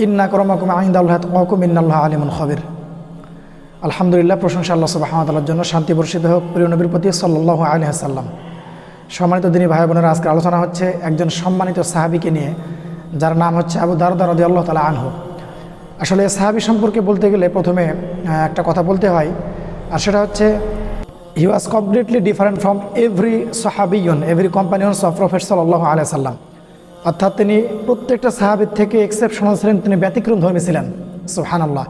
ইন্না আকরামাকুম ইনদাল্লাহি আতকাকুম ইন্নাল্লাহা আলিমুন খাবির। আলহামদুলিল্লাহ, প্রশংসা আল্লাহ সুবহানাহু ওয়া তাআলার জন্য, শান্তি বর্ষিত হোক প্রিয় নবীর প্রতি সাল্লাল্লাহু আলাইহি ওয়াসাল্লাম। সম্মানিত দিনী ভাই বোনেরা, আজকে আলোচনা হচ্ছে একজন সম্মানিত সাহাবীকে নিয়ে, যার নাম হচ্ছে আবু দারদা রাদিয়াল্লাহু তাআলা আনহু। আসলে সাহাবী সম্পর্কে বলতে গেলে প্রথমে একটা কথা বলতে হয়, আর সেটা হচ্ছে he was completely different from every সাহাবিয়ন, এভরি কম্পানিয়ন্স অফ প্রফেট সাল্লাল্লাহু আলাইহি ওয়াসাল্লাম। অর্থাৎ তিনি প্রত্যেকটা সাহাবীর থেকে এক্সেপশনাল ছিলেন, তিনি ব্যতিক্রম ধর্মী ছিলেন। সুবহানাল্লাহ।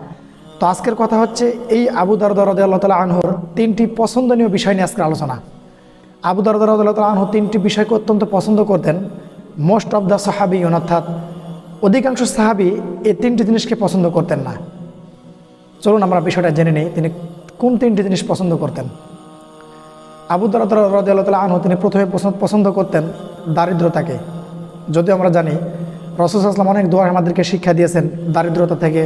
তো আজকের কথা হচ্ছে এই আবু দারদা রাদিয়াল্লাহু তাআলা আনহুর তিনটি পছন্দনীয় বিষয় নিয়ে আজকের আলোচনা। আবু দারদা রাদিয়াল্লাহু তাআলা আনহু তিনটি বিষয়কে অত্যন্ত পছন্দ করতেন। মোস্ট অফ দ্য সাহাবিয়ন, অর্থাৎ অধিকাংশ সাহাবী এই তিনটি জিনিসকে পছন্দ করতেন না। চলুন আমরা বিষয়টা জেনে নিই, তিনি কোন তিনটি জিনিস পছন্দ করতেন। আবু দারদা রাদিয়াল্লাহু তাআলা আনহু তিনি প্রথমে পছন্দ করতেন দারিদ্রতাকে। যদিও আমরা জানি রাসূল সাল্লাল্লাহু আলাইহি ওয়াসাল্লাম অনেক দোয়া আমাদেরকে শিক্ষা দিয়েছেন দারিদ্রতা থেকে,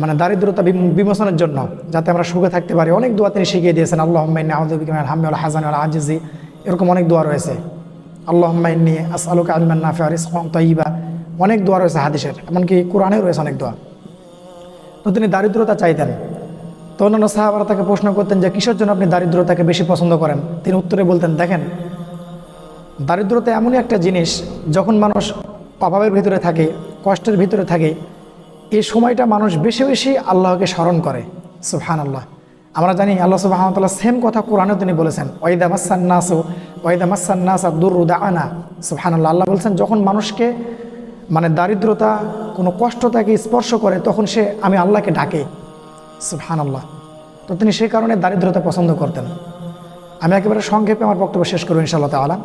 মানে দারিদ্রতা বিমোচনের জন্য, যাতে আমরা সুখে থাকতে পারি। অনেক দোয়া তিনি শিখিয়ে দিয়েছেন। আল্লাহুম্মা ইন্নী আউযু বিকা মিনাল হাম্মি ওয়াল হাযানি ওয়াল আজজি, এরকম অনেক দোয়া রয়েছে। আল্লাহুম্মা ইন্নী আসআলুকা ইলমান নাফিআ ওয়া রিজকান তাইয়্যিবা, অনেক দোয়া রয়েছে হাদিসের, এমনকি কোরআনেও রয়েছে অনেক দোয়া। তো তিনি দারিদ্রতা চাইতেন। তো অন্যান্য সাহাবারা তাকে প্রশ্ন করতেন যে কিসের জন্য আপনি দারিদ্রতাকে বেশি পছন্দ করেন। তিনি উত্তরে বলতেন, দেখেন, দারিদ্রতা এমনই একটা জিনিস, যখন মানুষ অভাবের ভিতরে থাকে, কষ্টের ভিতরে থাকে, এই সময়টা মানুষ বেশি বেশি আল্লাহকে স্মরণ করে। সুবহানাল্লাহ। আমরা জানি আল্লাহ সুবহানাহু ওয়া তাআলা সেম কথা কোরআনেও তিনি বলেছেন, ওয়াইদা মাসান নাস দুররু দাআনা। সুবহানাল্লাহ। আল্লাহ বলছেন, যখন মানুষকে মানে দারিদ্রতা, কোনো কষ্ট তাকে স্পর্শ করে, তখন সে আমি আল্লাহকে ডাকে। সুবহানাল্লাহ। তো তিনি সেই কারণে দারিদ্রতা পছন্দ করতেন। আমি একেবারে সংক্ষেপে আমার বক্তব্য শেষ করব ইনশাআল্লাহ তাআলা।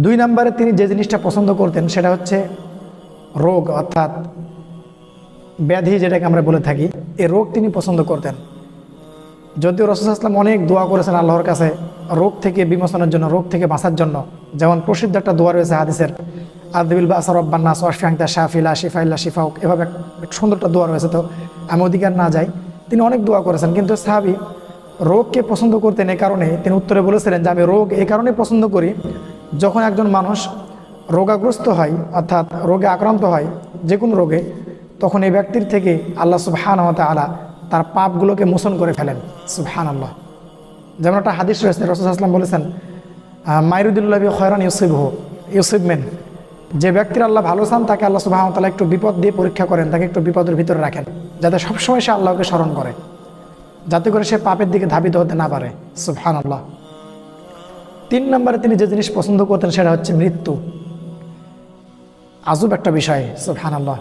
2 নম্বরে তিনি যে জিনিসটা পছন্দ করতেন সেটা হচ্ছে রোগ, অর্থাৎ ব্যাধি যেটাকে আমরা বলে থাকি, এই রোগ তিনি পছন্দ করতেন। যদিও রাসূল সাল্লাল্লাহু আলাইহি ওয়াসাল্লাম অনেক দোয়া করেছেন আল্লাহর কাছে রোগ থেকে বিমোচনের জন্য, রোগ থেকে বাঁচার জন্য। যেমন প্রসিদ্ধ একটা দোয়া রয়েছে হাদিসের, আযবিল বা'সা রাব্বান নাস ওয়াশফি আনতা শাফি লা শিফা ইল্লা শিফাউক, এভাবে এক সুন্দর একটা দোয়া রয়েছে। তো আমি অধিকার না যাই, তিনি অনেক দোয়া করেছেন। কিন্তু সাহাবী রোগকে পছন্দ করতেন এই কারণে, তিনি উত্তরে বলেছিলেন যে আমি রোগ এই কারণে পছন্দ করি, যখন একজন মানুষ রোগাগ্রস্ত হয়, অর্থাৎ রোগে আক্রান্ত হয়, যে কোনো রোগে, তখন এই ব্যক্তির থেকে আল্লাহ সুবহানাহু ওয়া তাআলা তার পাপগুলোকে মোচন করে ফেলেন। সুবহানাল্লাহ। যেমন একটা হাদিস রয়েছে, রাসূল সাল্লাল্লাহু আলাইহি ওয়াসাল্লাম বলেছেন, মাইরুদুল্লাহ বি খয়রান ইউসিবমেন, যে ব্যক্তির আল্লাহ ভালো চান তাকে আল্লাহ সুবহানাহু ওয়া তাআলা একটু বিপদ দিয়ে পরীক্ষা করেন, তাকে একটু বিপদের ভিতরে রাখেন, যাতে সবসময় সে আল্লাহকে স্মরণ করে, যাতে করে সে পাপের দিকে ধাবিত হতে না পারে। সুবহানাল্লাহ। 3 নম্বরে তিনি যে জিনিস পছন্দ করতেন সেটা হচ্ছে মৃত্যু। আজব একটা বিষয়। সুবহানাল্লাহ।